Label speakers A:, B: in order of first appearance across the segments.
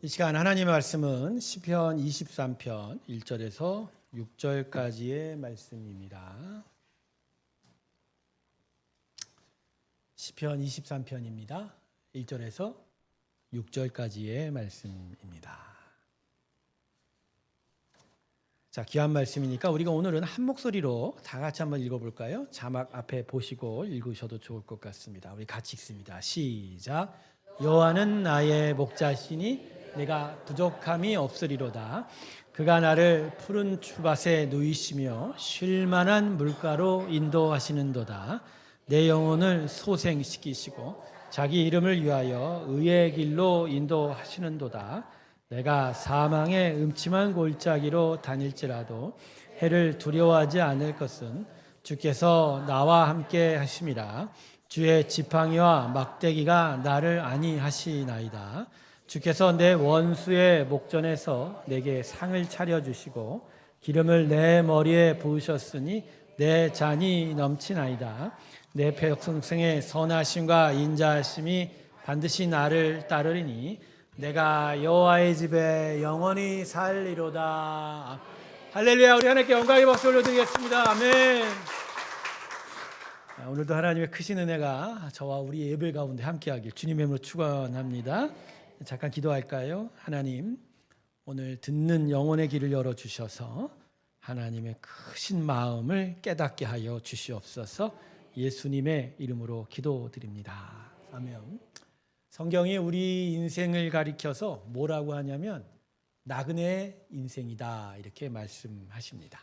A: 이 시간 하나님의 말씀은 시편 23편 1절에서 6절까지의 말씀입니다. 시편 23편입니다. 1절에서 6절까지의 말씀입니다. 자, 귀한 말씀이니까 우리가 오늘은 한 목소리로 다 같이 한번 읽어볼까요? 자막 앞에 보시고 읽으셔도 좋을 것 같습니다. 우리 같이 읽습니다. 시작. 여호와는 나의 목자시니 내가 부족함이 없으리로다. 그가 나를 푸른 추밭에 누이시며 쉴 만한 물가로 인도하시는도다. 내 영혼을 소생시키시고 자기 이름을 위하여 의의 길로 인도하시는도다. 내가 사망의 음침한 골짜기로 다닐지라도 해를 두려워하지 않을 것은 주께서 나와 함께 하심이라. 주의 지팡이와 막대기가 나를 안위하시나이다. 주께서 내 원수의 목전에서 내게 상을 차려주시고 기름을 내 머리에 부으셨으니 내 잔이 넘치나이다. 내 백성의 선하심과 인자하심이 반드시 나를 따르리니 내가 여호와의 집에 영원히 살리로다. 할렐루야. 우리 하나님께 영광의 박수 올려드리겠습니다. 아멘. 오늘도 하나님의 크신 은혜가 저와 우리 예배 가운데 함께하길 주님의 이름으로 축원합니다. 잠깐 기도할까요? 하나님, 오늘 듣는 영혼의 길을 열어주셔서 하나님의 크신 마음을 깨닫게 하여 주시옵소서. 예수님의 이름으로 기도드립니다. 아멘. 성경이 우리 인생을 가리켜서 뭐라고 하냐면 나그네 인생이다 이렇게 말씀하십니다.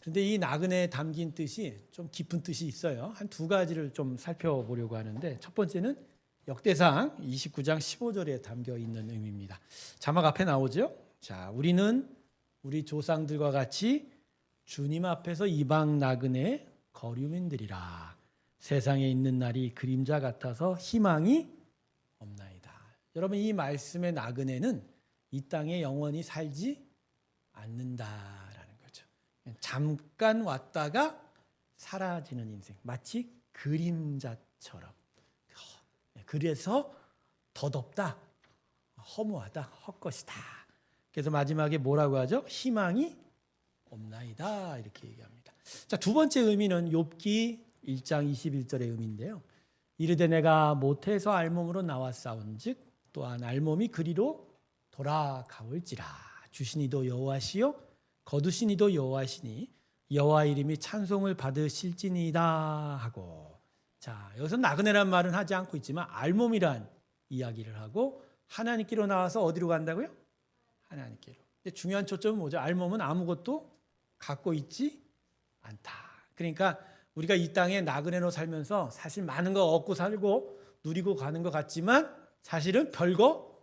A: 그런데 이 나그네에 담긴 뜻이 좀 깊은 뜻이 있어요. 한 두 가지를 좀 살펴보려고 하는데, 첫 번째는 역대상 29장 15절에 담겨 있는 의미입니다. 자막 앞에 나오죠? 자, 우리는 우리 조상들과 같이 주님 앞에서 이방 나그네 거류민들이라. 세상에 있는 날이 그림자 같아서 희망이 없나이다. 여러분, 이 말씀의 나그네는 이 땅에 영원히 살지 않는다라는 거죠. 잠깐 왔다가 사라지는 인생, 마치 그림자처럼. 그래서 덧없다, 허무하다, 헛것이다. 그래서 마지막에 뭐라고 하죠? 희망이 없나이다 이렇게 얘기합니다. 자, 두 번째 의미는 욥기 1장 21절의 의미인데요. 이르되 내가 모태에서 알몸으로 나왔사온즉 또한 알몸이 그리로 돌아가올지라. 주시니도 여호와시요 거두시니도 여호와시니 여호와 이름이 찬송을 받으실지니이다 하고. 자, 여기서 나그네란 말은 하지 않고 있지만 알몸이란 이야기를 하고 하나님께로 나와서 어디로 간다고요? 하나님께로. 근데 중요한 초점은 뭐죠? 알몸은 아무것도 갖고 있지 않다. 그러니까 우리가 이 땅에 나그네로 살면서 사실 많은 거 얻고 살고 누리고 가는 것 같지만 사실은 별거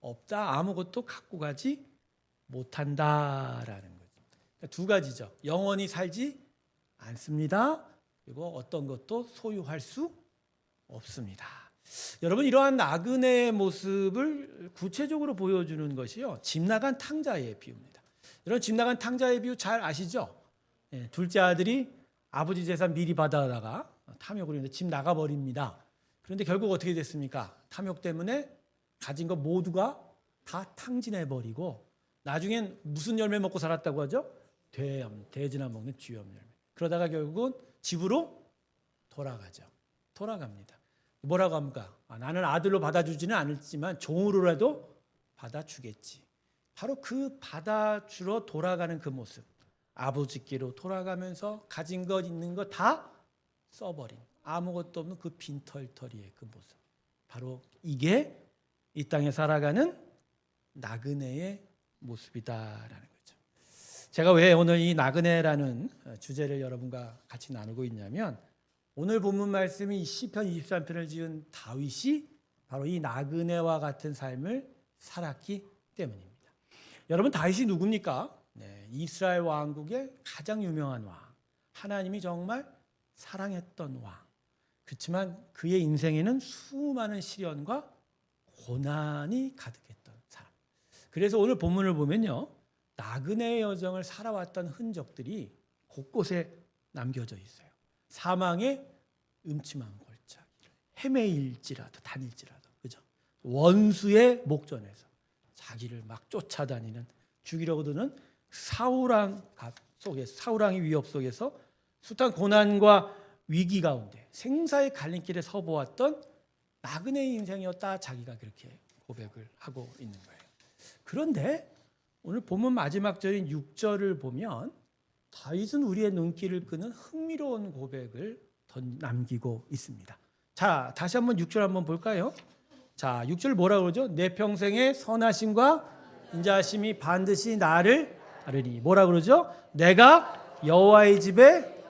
A: 없다. 아무것도 갖고 가지 못한다라는 거죠. 그러니까 두 가지죠. 영원히 살지 않습니다. 그리고 어떤 것도 소유할 수 없습니다. 여러분, 이러한 나그네의 모습을 구체적으로 보여주는 것이요, 집 나간 탕자의 비유입니다. 여러분, 집 나간 탕자의 비유 잘 아시죠? 둘째 아들이 아버지 재산 미리 받아다가 탐욕을 했는데 집 나가버립니다. 그런데 결국 어떻게 됐습니까? 탐욕 때문에 가진 것 모두가 다 탕진해버리고 나중엔 무슨 열매 먹고 살았다고 하죠? 돼지나 먹는 쥐염 열매. 그러다가 결국은 집으로 돌아가죠. 돌아갑니다. 뭐라고 합니까? 나는 아들로 받아주지는 않았지만 종으로라도 받아주겠지. 바로 그 받아주러 돌아가는 그 모습. 아버지께로 돌아가면서 가진 것 있는 거 다 써버린, 아무것도 없는 그 빈털터리의 그 모습. 바로 이게 이 땅에 살아가는 나그네의 모습이다라는 거죠. 제가 왜 오늘 이 나그네라는 주제를 여러분과 같이 나누고 있냐면, 오늘 본문 말씀이 시편 23편을 지은 다윗이 바로 이 나그네와 같은 삶을 살았기 때문입니다. 여러분, 다윗이 누굽니까? 이스라엘 왕국의 가장 유명한 왕, 하나님이 정말 사랑했던 왕. 그렇지만 그의 인생에는 수많은 시련과 고난이 가득했던 사람. 그래서 오늘 본문을 보면요, 나그네의 여정을 살아왔던 흔적들이 곳곳에 남겨져 있어요. 사망의 음침한 골짜기를 헤매일지라도 다닐지라도, 그죠? 원수의 목전에서 자기를 막 쫓아다니는 죽이려고 드는 사울왕 속에서, 사울왕의 위협 속에서 숱한 고난과 위기 가운데 생사의 갈림길에 서보았던 나그네의 인생이었다, 자기가 그렇게 고백을 하고 있는 거예요. 그런데 오늘 본문 마지막 절인 6절을 보면 다윗은 우리의 눈길을 끄는 흥미로운 고백을 남기고 있습니다. 자, 다시 한번 6절 한번 볼까요? 자, 6절 뭐라고 그러죠? 내 평생의 선하심과 인자하심이 반드시 나를 따르니. 뭐라고 그러죠? 내가 여호와의 집에.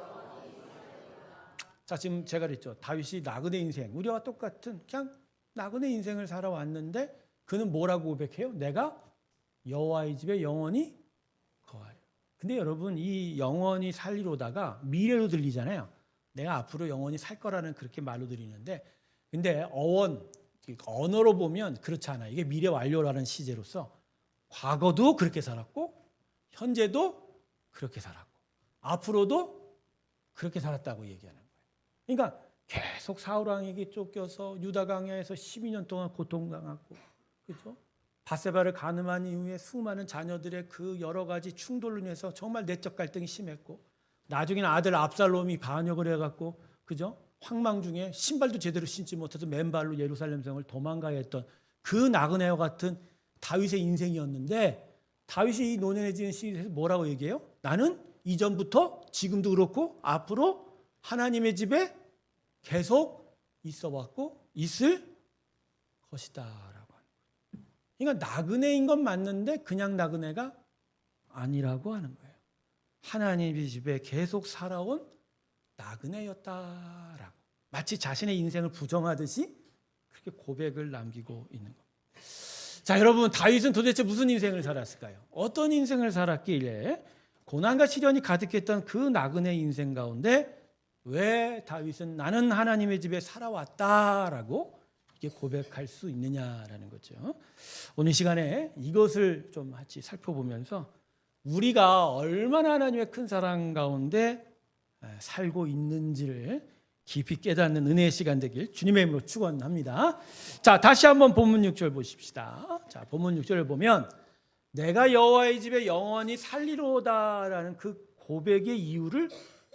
A: 자, 지금 제가 그랬죠. 다윗이 나그네 인생, 우리와 똑같은 그냥 나그네 인생을 살아왔는데 그는 뭐라고 고백해요? 내가 여호와의 집에 영원히 거하리. 근데 여러분, 이 영원히 살리로다가 미래로 들리잖아요. 내가 앞으로 영원히 살 거라는 그렇게 말로 들리는데, 근데 언어로 보면 그렇지 않아요. 이게 미래 완료라는 시제로서 과거도 그렇게 살았고 현재도 그렇게 살았고 앞으로도 그렇게 살았다고 얘기하는 거예요. 그러니까 계속 사울왕에게 쫓겨서 유다 광야에서 12년 동안 고통당하고, 그렇죠? 밧세바를 간음한 이후에 수많은 자녀들의 그 여러 가지 충돌로 인해서 정말 내적 갈등이 심했고, 나중에는 아들 압살롬이 반역을 해갖고, 그죠? 황망 중에 신발도 제대로 신지 못해서 맨발로 예루살렘 성을 도망가야 했던 그 나그네와 같은 다윗의 인생이었는데, 다윗이 이 노년에 지은 시에서 뭐라고 얘기해요? 나는 이전부터 지금도 그렇고 앞으로 하나님의 집에 계속 있어 왔고 있을 것이다 라고 하는 거예요. 그러니까 나그네인 건 맞는데 그냥 나그네가 아니라고 하는 거예요. 하나님의 집에 계속 살아온 나그네였다라고, 마치 자신의 인생을 부정하듯이 그렇게 고백을 남기고 있는 겁니다. 자, 여러분, 다윗은 도대체 무슨 인생을 살았을까요? 어떤 인생을 살았길래 고난과 시련이 가득했던 그 나그네 인생 가운데 왜 다윗은 나는 하나님의 집에 살아왔다라고 이게 고백할 수 있느냐라는 거죠. 오늘 시간에 이것을 좀 같이 살펴보면서 우리가 얼마나 하나님의 큰 사랑 가운데 살고 있는지를 깊이 깨닫는 은혜의 시간 되길 주님의 이름으로 축원합니다. 자, 다시 한번 본문 6절 보십시다. 자, 본문 6절을 보면 내가 여호와의 집에 영원히 살리로다라는 그 고백의 이유를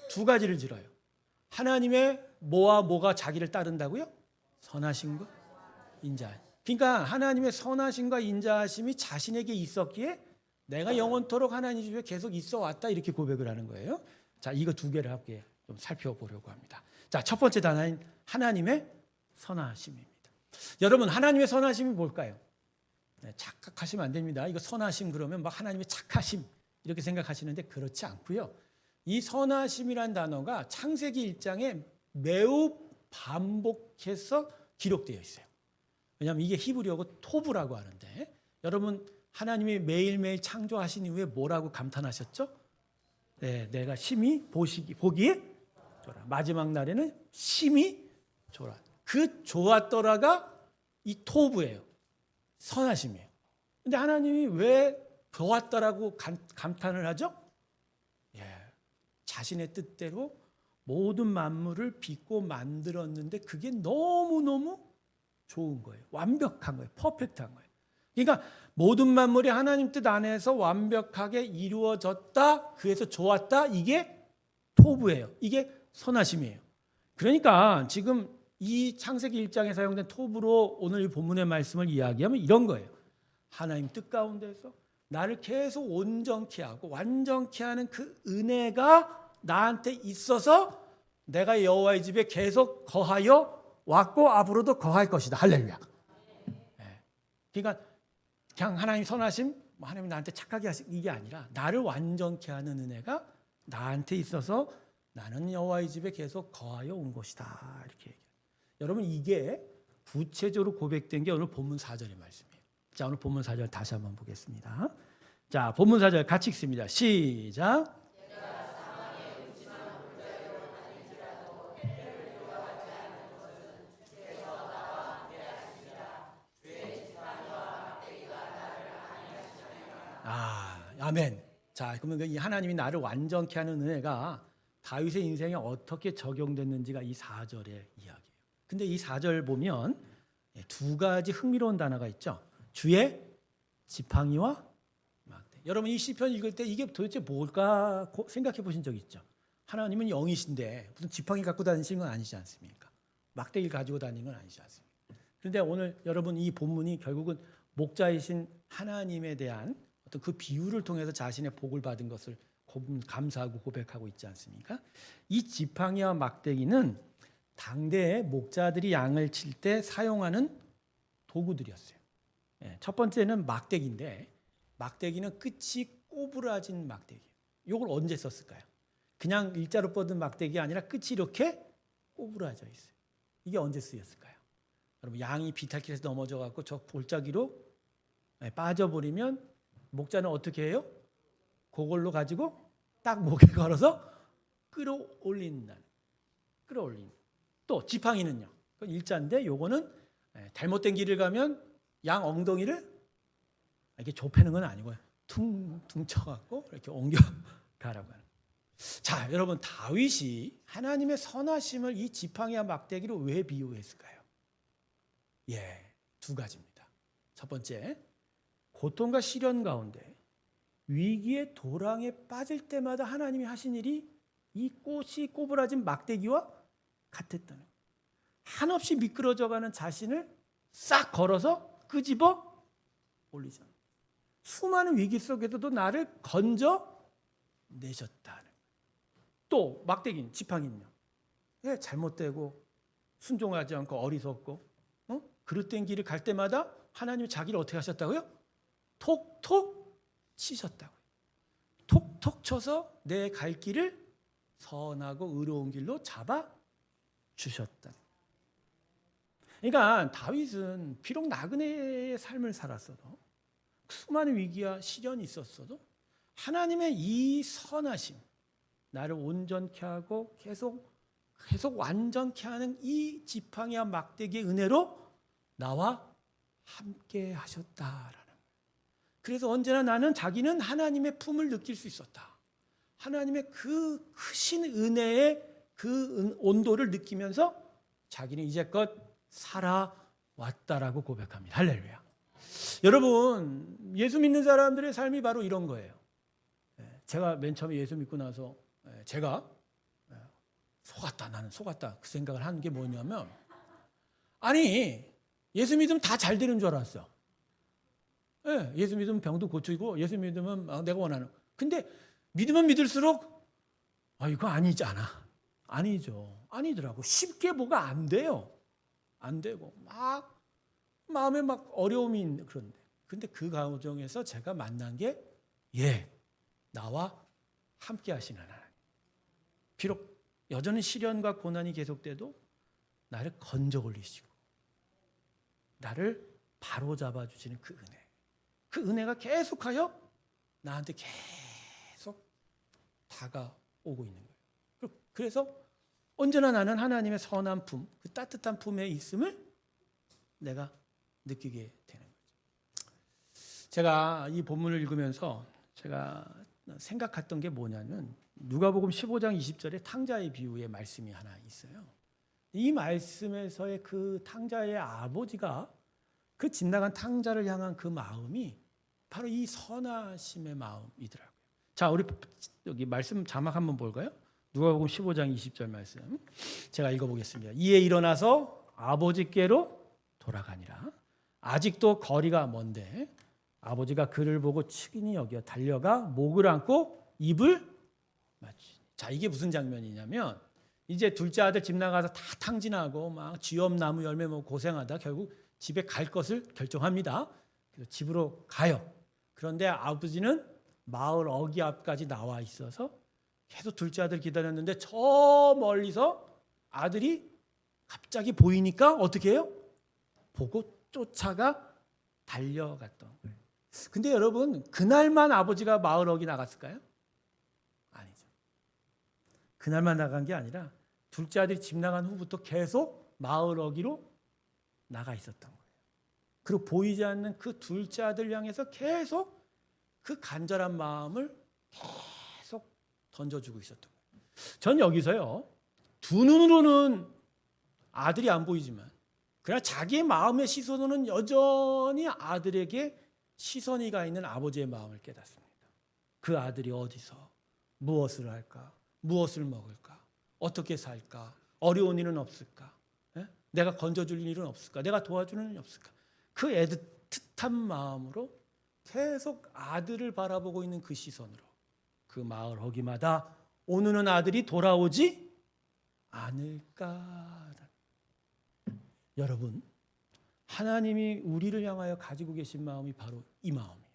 A: 두 가지를 들어요. 하나님의 뭐와 뭐가 자기를 따른다고요? 선하심과 인자하심. 그러니까 하나님의 선하심과 인자하심이 자신에게 있었기에 내가 영원토록 하나님 집에 계속 있어 왔다, 이렇게 고백을 하는 거예요. 자, 이거 두 개를 함께 좀 살펴보려고 합니다. 자, 첫 번째 단어는 하나님의 선하심입니다. 여러분, 하나님의 선하심이 뭘까요? 네, 착각하시면 안 됩니다. 이거 선하심 그러면 막 하나님의 착하심 이렇게 생각하시는데 그렇지 않고요. 이 선하심이란 단어가 창세기 1장에 매우 반복해서 기록되어 있어요. 왜냐하면 이게 히브리어고 토브라고 하는데, 여러분, 하나님이 매일매일 창조하신 이후에 뭐라고 감탄하셨죠? 네, 내가 심히 보기에 좋아. 마지막 날에는 심히 좋아. 그 좋았더라가 이 토브예요. 선하심이에요. 근데 하나님이 왜 좋았더라고 감탄을 하죠? 예, 자신의 뜻대로 모든 만물을 빚고 만들었는데 그게 너무너무 좋은 거예요. 완벽한 거예요. 퍼펙트한 거예요. 그러니까 모든 만물이 하나님 뜻 안에서 완벽하게 이루어졌다, 그래서 좋았다, 이게 토브예요. 이게 선하심이에요. 그러니까 지금 이 창세기 1장에 사용된 토브로 오늘 이 본문의 말씀을 이야기하면 이런 거예요. 하나님 뜻 가운데서 나를 계속 온전케 하고 완전케 하는 그 은혜가 나한테 있어서 내가 여호와의 집에 계속 거하여 왔고 앞으로도 거할 것이다. 할렐루야. 네. 그러니까 그냥 하나님 선하심, 하나님 나한테 착하게 하신 이게 아니라 나를 완전케 하는 은혜가 나한테 있어서 나는 여호와의 집에 계속 거하여 온 것이다. 이렇게 얘기해요. 여러분, 이게 구체적으로 고백된 게 오늘 본문 4절의 말씀이에요. 자, 오늘 본문 4절 다시 한번 보겠습니다. 자, 본문 4절 같이 읽습니다. 시작. 아멘. 자, 그러면 이 하나님이 나를 완전케 하는 은혜가 다윗의 인생에 어떻게 적용됐는지가 이 4절의 이야기예요. 근데 이 4절 보면 두 가지 흥미로운 단어가 있죠. 주의 지팡이와 막대기. 여러분 이 시편 읽을 때 이게 도대체 뭘까 생각해 보신 적 있죠? 하나님은 영이신데 무슨 지팡이 갖고 다니시는 건 아니지 않습니까? 막대기를 가지고 다니는 건 아니지 않습니까? 그런데 오늘 여러분 이 본문이 결국은 목자이신 하나님에 대한 어떤 그 비유를 통해서 자신의 복을 받은 것을 감사하고 고백하고 있지 않습니까? 이 지팡이와 막대기는 당대의 목자들이 양을 칠 때 사용하는 도구들이었어요. 첫 번째는 막대기인데 막대기는 끝이 꼬부라진 막대기예요. 이걸 언제 썼을까요? 그냥 일자로 뻗은 막대기가 아니라 끝이 이렇게 꼬부라져 있어요. 이게 언제 쓰였을까요? 여러분 양이 비탈길에서 넘어져 갖고 저 골짜기로 빠져버리면 목자는 어떻게 해요? 그걸로 가지고 딱 목에 걸어서 끌어올린다. 끌어올린. 또 지팡이는요. 그건 일자인데 요거는 잘못된 길을 가면 양 엉덩이를 이게 좁히는 건 아니고요. 퉁퉁 쳐갖고 이렇게 옮겨 가라고 하는. 자, 여러분 다윗이 하나님의 선하심을 이 지팡이와 막대기로 왜 비유했을까요? 두 가지입니다. 첫 번째, 고통과 시련 가운데 위기의 도랑에 빠질 때마다 하나님이 하신 일이 이 꽃이 꼬부라진 막대기와 같았다는 거예요. 한없이 미끄러져가는 자신을 싹 걸어서 끄집어 올리잖아요. 수많은 위기 속에서도 나를 건져 내셨다는 거예요. 또 막대기는 지팡이는요. 잘못되고 순종하지 않고 어리석고 그릇된 길을 갈 때마다 하나님이 자기를 어떻게 하셨다고요? 톡톡 치셨다고요. 톡톡 쳐서 내 갈 길을 선하고 의로운 길로 잡아 주셨다. 그러니까 다윗은 비록 나그네의 삶을 살았어도 수많은 위기와 시련이 있었어도 하나님의 이 선하심, 나를 온전케 하고 계속 완전케 하는 이 지팡이와 막대기의 은혜로 나와 함께 하셨다라는 거예요. 그래서 언제나 나는 자기는 하나님의 품을 느낄 수 있었다. 하나님의 그 크신 은혜의 그 온도를 느끼면서 자기는 이제껏 살아왔다라고 고백합니다. 할렐루야. 여러분, 예수 믿는 사람들의 삶이 바로 이런 거예요. 제가 맨 처음에 예수 믿고 나서 제가 나는 속았다 그 생각을 한 게 뭐냐면, 아니 예수 믿으면 다 잘 되는 줄 알았어. 예수 믿으면 병도 고치고 예수 믿으면 내가 원하는. 근데 믿으면 믿을수록 이거 아니잖아. 아니죠. 아니더라고. 쉽게 뭐가 안 돼요. 안 되고 막 마음에 막 어려움이 있는. 그런데 근데 그 과정에서 제가 만난 게 나와 함께 하시는 하나님. 비록 여전히 시련과 고난이 계속돼도 나를 건져 올리시고 나를 바로잡아 주시는 그 은혜. 그 은혜가 계속하여 나한테 계속 다가오고 있는 거예요. 그래서 언제나 나는 하나님의 선한 품, 그 따뜻한 품에 있음을 내가 느끼게 되는 거죠. 제가 이 본문을 읽으면서 제가 생각했던 게 뭐냐면 누가복음 15장 20절에 탕자의 비유의 말씀이 하나 있어요. 이 말씀에서의 그 탕자의 아버지가 그 집 나간 탕자를 향한 그 마음이 바로 이 선하심의 마음이더라고요. 자, 우리 여기 말씀 자막 한번 볼까요? 누가복음 15장 20절 말씀 제가 읽어보겠습니다. 이에 일어나서 아버지께로 돌아가니라. 아직도 거리가 먼데 아버지가 그를 보고 측은히 여겨 달려가 목을 안고 입을 맞추니. 자, 이게 무슨 장면이냐면 이제 둘째 아들 집 나가서 다 탕진하고 막 쥐엄나무 열매 먹고 고생하다 결국 집에 갈 것을 결정합니다. 그래서 집으로 가요. 그런데 아버지는 마을 어귀 앞까지 나와 있어서 계속 둘째 아들 기다렸는데 저 멀리서 아들이 갑자기 보이니까 어떻게 해요? 보고 쫓아가 달려갔던 거예요. 근데 여러분, 그날만 아버지가 마을 어귀 나갔을까요? 아니죠. 그날만 나간 게 아니라 둘째 아들이 집 나간 후부터 계속 마을 어귀로 나가 있었던 거예요. 그리고 보이지 않는 그 둘째 아들 향해서 계속 그 간절한 마음을 계속 던져주고 있었던 거예요. 전 여기서요, 두 눈으로는 아들이 안 보이지만 그러나 자기의 마음의 시선으로는 여전히 아들에게 시선이 가 있는 아버지의 마음을 깨닫습니다. 그 아들이 어디서 무엇을 할까? 무엇을 먹을까? 어떻게 살까? 어려운 일은 없을까? 내가 건져줄 일은 없을까? 내가 도와주는 일은 없을까? 그 애틋한 마음으로 계속 아들을 바라보고 있는 그 시선으로 그 마을 허기마다 오늘은 아들이 돌아오지 않을까? 여러분, 하나님이 우리를 향하여 가지고 계신 마음이 바로 이 마음이에요.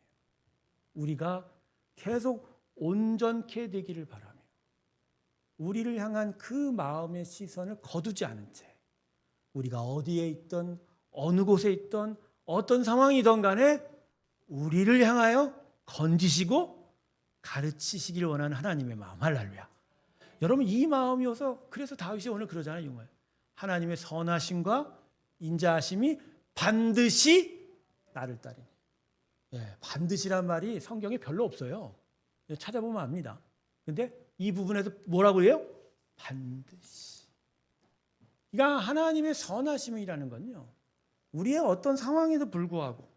A: 우리가 계속 온전케 되기를 바라며 우리를 향한 그 마음의 시선을 거두지 않은 채 우리가 어디에 있든 어느 곳에 있든 어떤 상황이든 간에 우리를 향하여 건지시고 가르치시기를 원하는 하나님의 마음. 할렐루야. 여러분, 이 마음이어서 그래서 다윗이 오늘 그러잖아요. 용어에 하나님의 선하심과 인자하심이 반드시 나를 따르니. 반드시란 말이 성경에 별로 없어요. 찾아보면 압니다. 근데 이 부분에서 뭐라고 해요? 반드시. 그러니까 하나님의 선하심이라는 건요, 우리의 어떤 상황에도 불구하고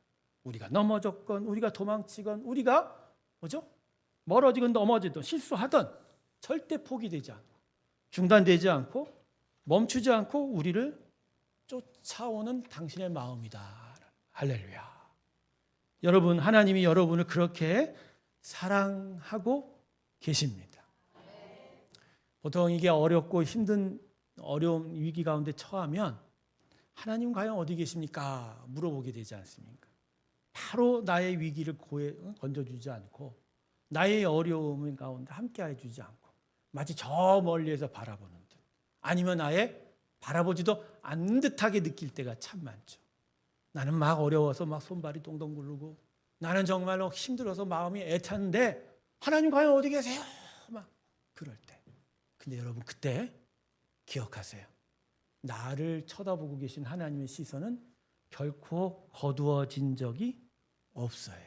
A: 우리가 넘어졌건 우리가 도망치건 우리가 뭐죠? 멀어지건 넘어지든 실수하든 절대 포기되지 않고 중단되지 않고 멈추지 않고 우리를 쫓아오는 당신의 마음이다. 할렐루야. 여러분, 하나님이 여러분을 그렇게 사랑하고 계십니다. 보통 이게 어렵고 힘든 어려움 위기 가운데 처하면 하나님 과연 어디 계십니까? 물어보게 되지 않습니까? 바로 나의 위기를 건져주지 않고 나의 어려움 가운데 함께해 주지 않고 마치 저 멀리에서 바라보는 듯 아니면 아예 바라보지도 않는 듯하게 느낄 때가 참 많죠. 나는 막 어려워서 막 손발이 동동 굴르고 나는 정말로 힘들어서 마음이 애탔는데 하나님 과연 어디 계세요? 막 그럴 때. 근데 여러분, 그때 기억하세요. 나를 쳐다보고 계신 하나님의 시선은 결코 거두어진 적이 없어요.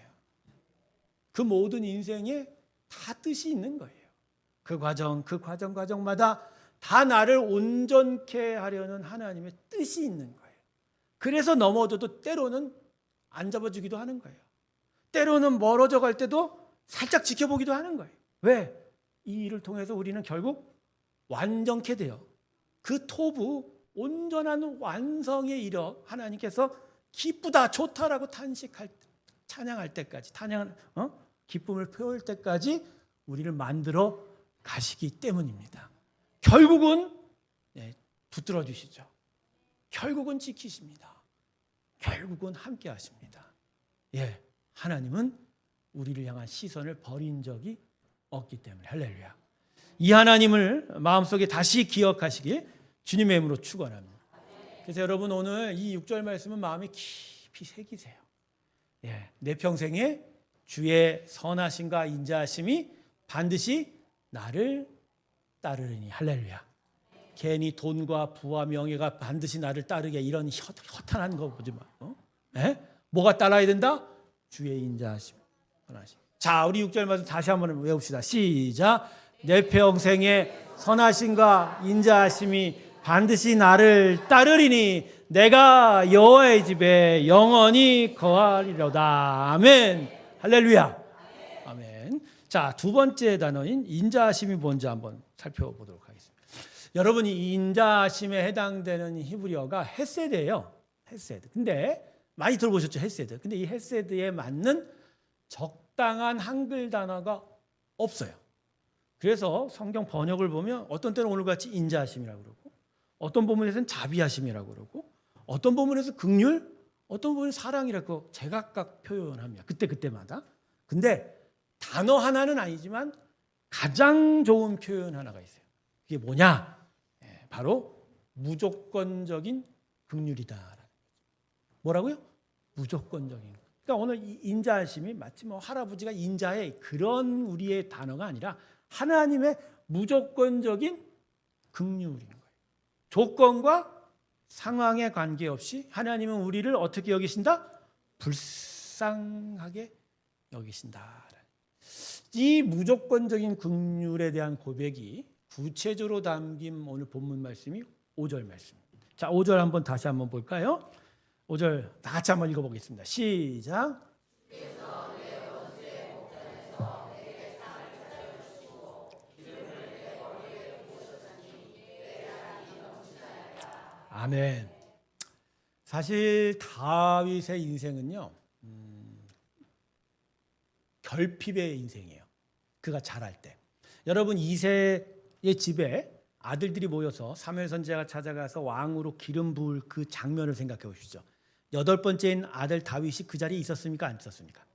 A: 그 모든 인생에 다 뜻이 있는 거예요. 그 과정마다 다 나를 온전케 하려는 하나님의 뜻이 있는 거예요. 그래서 넘어져도 때로는 안 잡아주기도 하는 거예요. 때로는 멀어져 갈 때도 살짝 지켜보기도 하는 거예요. 왜? 이 일을 통해서 우리는 결국 완전케 돼요. 그 토부 온전한 완성에 이르러 하나님께서 기쁘다 좋다라고 찬양할 때까지 기쁨을 표할 때까지 우리를 만들어 가시기 때문입니다. 결국은 붙들어 주시죠. 결국은 지키십니다. 결국은 함께 하십니다. 하나님은 우리를 향한 시선을 버린 적이 없기 때문에. 할렐루야. 이 하나님을 마음속에 다시 기억하시길 주님의 이름으로 축원합니다. 그래서 여러분, 오늘 이 6절 말씀은 마음에 깊이 새기세요. 내 평생에 주의 선하심과 인자하심이 반드시 나를 따르리니. 할렐루야. 괜히 돈과 부와 명예가 반드시 나를 따르게 이런 허탄한 거 보지 마. 뭐가 따라야 된다? 주의 인자하심, 선하심. 자, 우리 6절 말씀 다시 한번 외웁시다. 시작. 내 평생에 선하심과 인자하심이 반드시 나를 따르리니 내가 여호와의 집에 영원히 거하리로다. 아멘. 할렐루야. 아멘. 자, 두 번째 단어인 인자하심이 뭔지 한번 살펴보도록 하겠습니다. 여러분이 이 인자하심에 해당되는 히브리어가 헤세드예요. 헤세드. 근데 많이 들어보셨죠? 헤세드. 근데 이 헤세드에 맞는 적당한 한글 단어가 없어요. 그래서 성경 번역을 보면 어떤 때는 오늘같이 인자하심이라고 그러고 어떤 부분에서는 자비하심이라고 그러고 어떤 부분에서 긍휼, 어떤 부분은 사랑이라고 제각각 표현합니다. 그때마다. 근데 단어 하나는 아니지만 가장 좋은 표현 하나가 있어요. 그게 뭐냐? 바로 무조건적인 긍휼이다. 뭐라고요? 무조건적인. 그러니까 오늘 이 인자하심이 마치 할아버지가 인자해 그런 우리의 단어가 아니라 하나님의 무조건적인 긍휼인 거예요. 조건과 상황에 관계없이 하나님은 우리를 어떻게 여기신다? 불쌍하게 여기신다. 이 무조건적인 긍휼에 대한 고백이 구체적으로 담긴 오늘 본문 말씀이 5절 말씀입니다. 자, 5절 다시 한번 볼까요? 5절 다 같이 한번 읽어보겠습니다. 시작. 아멘. 사실 다윗의 인생은요, 결핍의 인생이에요. 그가 자랄 때. 여러분 이새의 집에 아들들이 모여서 사무엘 선지자가 찾아가서 왕으로 기름 부을 그 장면을 생각해 보십시오. 8번째인 아들 다윗이 그 자리에 있었습니까? 안 있었습니까?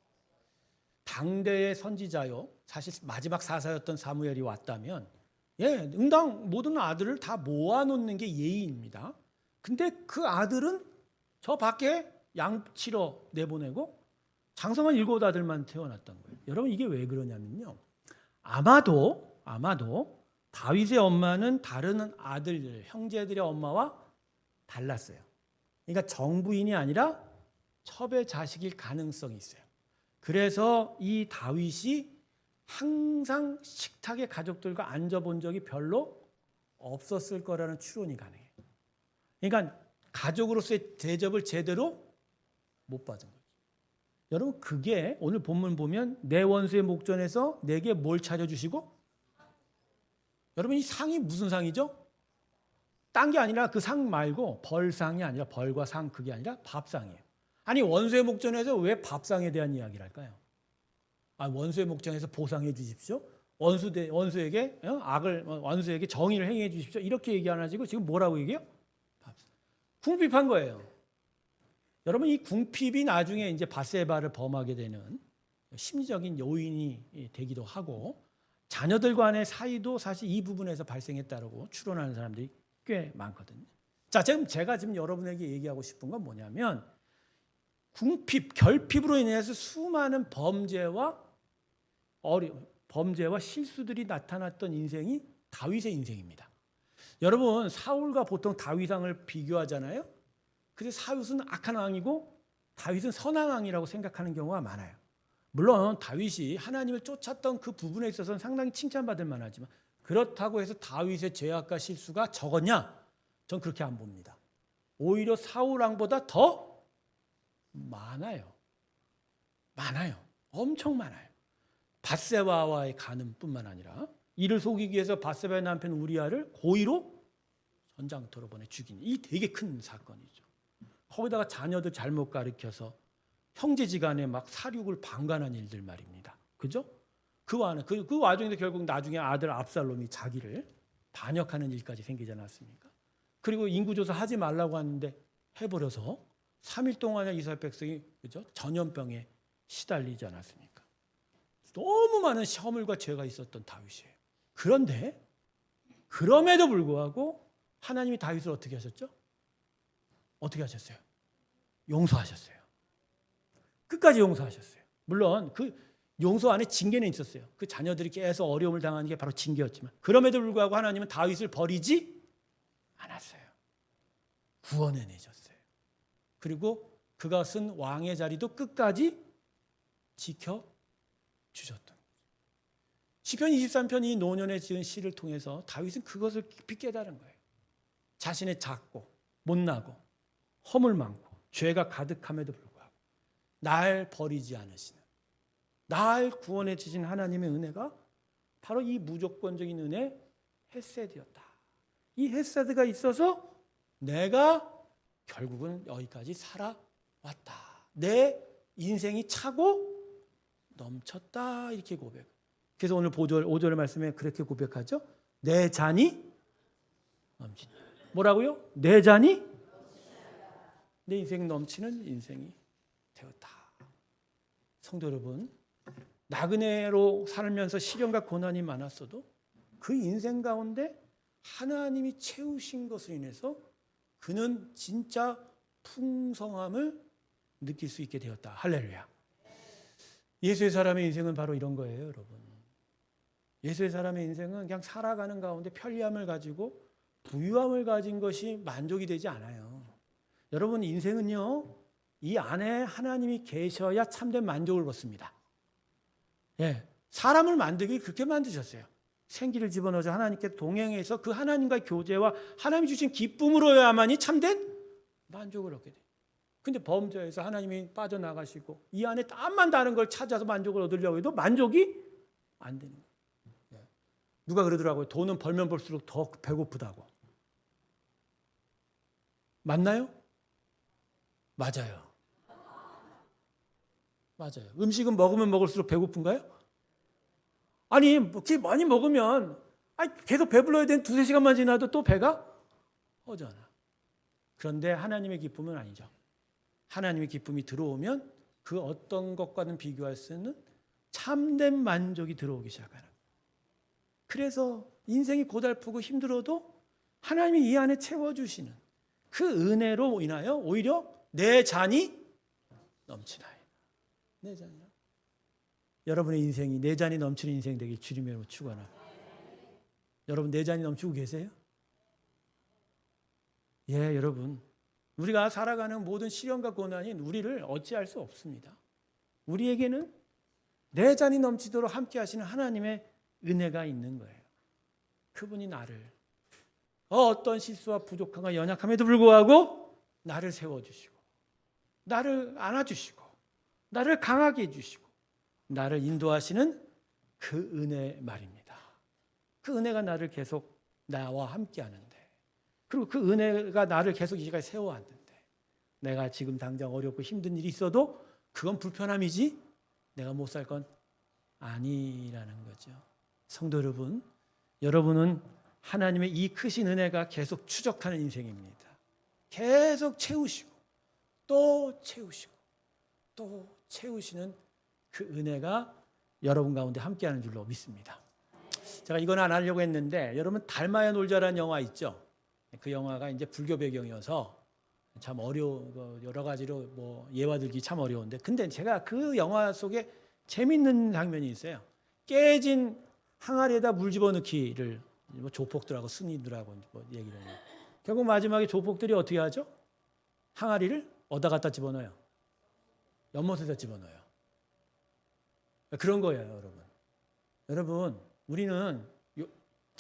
A: 당대의 선지자요. 사실 마지막 사사였던 사무엘이 왔다면 응당 모든 아들을 다 모아놓는 게 예의입니다. 근데 그 아들은 저 밖에 양치러 내보내고 장성한 7 아들만 태어났던 거예요. 여러분 이게 왜 그러냐면요. 아마도 다윗의 엄마는 다른 아들들, 형제들의 엄마와 달랐어요. 그러니까 정부인이 아니라 첩의 자식일 가능성이 있어요. 그래서 이 다윗이 항상 식탁에 가족들과 앉아본 적이 별로 없었을 거라는 추론이 가능해요. 그러니까 가족으로서의 대접을 제대로 못 받은 거죠. 여러분 그게 오늘 본문 보면 내 원수의 목전에서 내게 뭘 차려주시고, 여러분 이 상이 무슨 상이죠? 딴 게 아니라 그 상 말고 벌상이 아니라 벌과 상 그게 아니라 밥상이에요. 아니 원수의 목전에서 왜 밥상에 대한 이야기를 할까요? 원수의 목전에서 보상해 주십시오. 원수에게 원수에게 정의를 행해 주십시오. 이렇게 얘기 안 하시고 지금 뭐라고 얘기해요? 밥상. 궁핍한 거예요. 여러분 이 궁핍이 나중에 이제 밧세바를 범하게 되는 심리적인 요인이 되기도 하고 자녀들 간의 사이도 사실 이 부분에서 발생했다고 추론하는 사람들이 꽤 많거든요. 자, 지금 제가 여러분에게 얘기하고 싶은 건 뭐냐면 궁핍, 결핍으로 인해서 수많은 범죄와 실수들이 나타났던 인생이 다윗의 인생입니다. 여러분 사울과 보통 다윗왕을 비교하잖아요. 근데 사울은 악한 왕이고 다윗은 선한 왕이라고 생각하는 경우가 많아요. 물론 다윗이 하나님을 쫓았던 그 부분에 있어서는 상당히 칭찬받을 만하지만 그렇다고 해서 다윗의 죄악과 실수가 적었냐? 전 그렇게 안 봅니다. 오히려 사울 왕보다 더 많아요. 엄청 많아요. 밧세바와의 간음뿐만 아니라 이를 속이기 위해서 밧세바의 남편 우리아를 고의로 전장터로 보내 죽인 이 되게 큰 사건이죠. 거기다가 자녀들 잘못 가르쳐서 형제지간에 막 사륙을 방관한 일들 말입니다. 그죠? 그 와중에서 결국 나중에 아들 압살롬이 자기를 반역하는 일까지 생기지 않았습니까? 그리고 인구조사 하지 말라고 하는데 해버려서 3일 동안에 이스라엘 백성이 그죠? 전염병에 시달리지 않았습니까? 너무 많은 허물과 죄가 있었던 다윗이에요. 그런데 그럼에도 불구하고 하나님이 다윗을 어떻게 하셨죠? 어떻게 하셨어요? 용서하셨어요. 끝까지 용서하셨어요. 물론 그 용서 안에 징계는 있었어요. 그 자녀들이 계속 어려움을 당하는 게 바로 징계였지만 그럼에도 불구하고 하나님은 다윗을 버리지 않았어요. 구원해내셨어요. 그리고 그가 쓴 왕의 자리도 끝까지 지켜주셨던 거죠. 시편 23편 이 노년에 지은 시를 통해서 다윗은 그것을 깊이 깨달은 거예요. 자신의 작고 못나고 허물 많고 죄가 가득함에도 불구하고 날 버리지 않으시는, 날 구원해 주신 하나님의 은혜가 바로 이 무조건적인 은혜 헤세드였다. 이 헤세드가 있어서 내가 결국은 여기까지 살아왔다. 내 인생이 차고 넘쳤다. 이렇게 고백. 그래서 오늘 5절 말씀에 그렇게 고백하죠. 내 잔이 넘친다. 뭐라고요? 내 잔이 내 인생 넘치는 인생이 되었다. 성도 여러분, 나그네로 살면서 시련과 고난이 많았어도 그 인생 가운데 하나님이 채우신 것으로 인해서 그는 진짜 풍성함을 느낄 수 있게 되었다. 할렐루야. 예수의 사람의 인생은 바로 이런 거예요, 여러분. 예수의 사람의 인생은 그냥 살아가는 가운데 편리함을 가지고 부유함을 가진 것이 만족이 되지 않아요. 여러분 인생은요, 이 안에 하나님이 계셔야 참된 만족을 얻습니다. 사람을 만들기 그렇게 만드셨어요. 생기를 집어넣어서 하나님께 동행해서 그 하나님과의 교제와 하나님이 주신 기쁨으로야만이 참된 만족을 얻게 돼요. 근데 범죄에서 하나님이 빠져나가시고 이 안에 땀만 다른 걸 찾아서 만족을 얻으려고 해도 만족이 안 되는 거예요. 누가 그러더라고요. 돈은 벌면 벌수록 더 배고프다고. 맞나요? 맞아요. 맞아요. 음식은 먹으면 먹을수록 배고픈가요? 아니, 이렇게 많이 먹으면 계속 배불러야 되는 2-3시간만 지나도 또 배가 허전하. 그런데 하나님의 기쁨은 아니죠. 하나님의 기쁨이 들어오면 그 어떤 것과는 비교할 수 없는 참된 만족이 들어오기 시작하는. 그래서 인생이 고달프고 힘들어도 하나님이 이 안에 채워주시는 그 은혜로 인하여 오히려 내 잔이 넘치나이다. 내 잔이요. 여러분의 인생이 내 잔이 넘치는 인생 되길 주님의 이름으로 축원합니다. 여러분 내 잔이 넘치고 계세요? 예, 여러분. 우리가 살아가는 모든 시련과 고난이 우리를 어찌할 수 없습니다. 우리에게는 내 잔이 넘치도록 함께 하시는 하나님의 은혜가 있는 거예요. 그분이 나를 어떤 실수와 부족함과 연약함에도 불구하고 나를 세워주시고 나를 안아주시고 나를 강하게 해주시고 나를 인도하시는 그 은혜 말입니다. 그 은혜가 나를 계속 나와 함께 하는데, 그리고 그 은혜가 나를 계속 이 시간에 세워왔는데, 내가 지금 당장 어렵고 힘든 일이 있어도 그건 불편함이지 내가 못 살 건 아니라는 거죠. 성도 여러분, 여러분은 하나님의 이 크신 은혜가 계속 추적하는 인생입니다. 계속 채우시고 또 채우시고 또 채우시는 그 은혜가 여러분 가운데 함께하는 줄로 믿습니다. 제가 이건 안 하려고 했는데, 여러분 달마야 놀자라는 영화 있죠? 그 영화가 이제 불교 배경이어서 참 여러 가지로 예화 들기 참 어려운데, 근데 제가 그 영화 속에 재밌는 장면이 있어요. 깨진 항아리에다 물 집어넣기를 조폭들하고 스님들하고 얘기를 해요. 결국 마지막에 조폭들이 어떻게 하죠? 항아리를 어디다 갖다 집어넣어요? 연못에다 집어넣어요. 그런 거예요, 여러분. 여러분, 우리는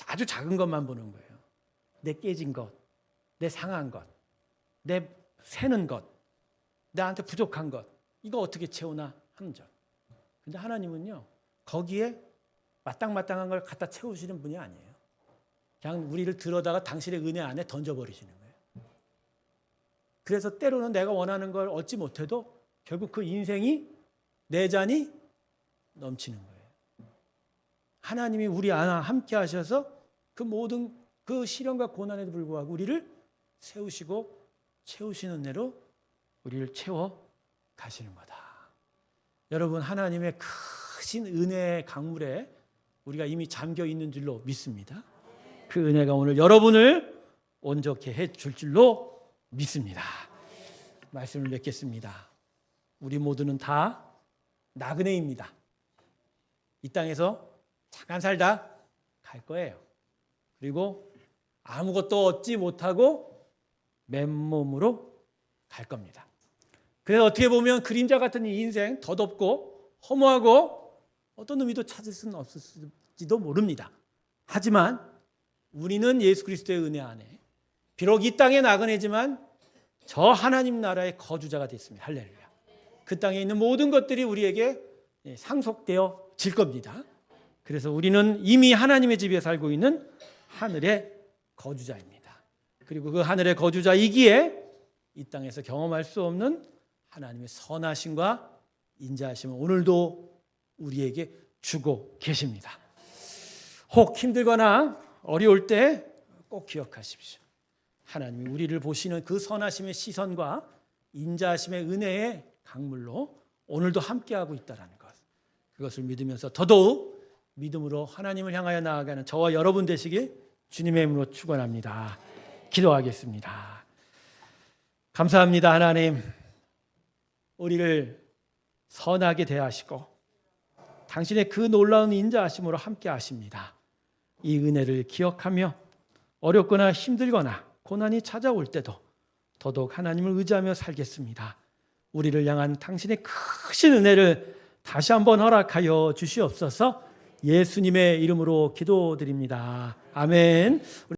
A: 아주 작은 것만 보는 거예요. 내 깨진 것, 내 상한 것, 내 새는 것, 나한테 부족한 것, 이거 어떻게 채우나 하는 점. 근데 하나님은요, 거기에 마땅마땅한 걸 갖다 채우시는 분이 아니에요. 그냥 우리를 들어다가 당신의 은혜 안에 던져버리시는 거예요. 그래서 때로는 내가 원하는 걸 얻지 못해도 결국 그 인생이 내 잔이 넘치는 거예요. 하나님이 우리 안에 함께 하셔서 그 모든 그 시련과 고난에도 불구하고 우리를 세우시고 채우시는 은혜로 우리를 채워 가시는 거다. 여러분, 하나님의 크신 은혜의 강물에 우리가 이미 잠겨 있는 줄로 믿습니다. 그 은혜가 오늘 여러분을 온전케 해줄 줄로 믿습니다. 말씀을 맺겠습니다. 우리 모두는 다 나그네입니다. 이 땅에서 잠깐 살다 갈 거예요. 그리고 아무것도 얻지 못하고 맨몸으로 갈 겁니다. 그래서 어떻게 보면 그림자 같은 이 인생 덧없고 허무하고 어떤 의미도 찾을 수는 없을지도 모릅니다. 하지만 우리는 예수 그리스도의 은혜 안에 비록 이 땅에 나그네지만 저 하나님 나라의 거주자가 됐습니다. 할렐루야. 그 땅에 있는 모든 것들이 우리에게 상속되어 질 겁니다. 그래서 우리는 이미 하나님의 집에 살고 있는 하늘의 거주자입니다. 그리고 그 하늘의 거주자이기에 이 땅에서 경험할 수 없는 하나님의 선하심과 인자하심을 오늘도 우리에게 주고 계십니다. 혹 힘들거나 어려울 때 꼭 기억하십시오. 하나님이 우리를 보시는 그 선하심의 시선과 인자하심의 은혜의 강물로 오늘도 함께하고 있다는 것, 그것을 믿으면서 더더욱 믿음으로 하나님을 향하여 나아가는 저와 여러분 되시길 주님의 이름으로 축원합니다. 기도하겠습니다. 감사합니다. 하나님, 우리를 선하게 대하시고 당신의 그 놀라운 인자하심으로 함께 하십니다. 이 은혜를 기억하며 어렵거나 힘들거나 고난이 찾아올 때도 더더욱 하나님을 의지하며 살겠습니다. 우리를 향한 당신의 크신 은혜를 다시 한번 허락하여 주시옵소서. 예수님의 이름으로 기도드립니다. 아멘.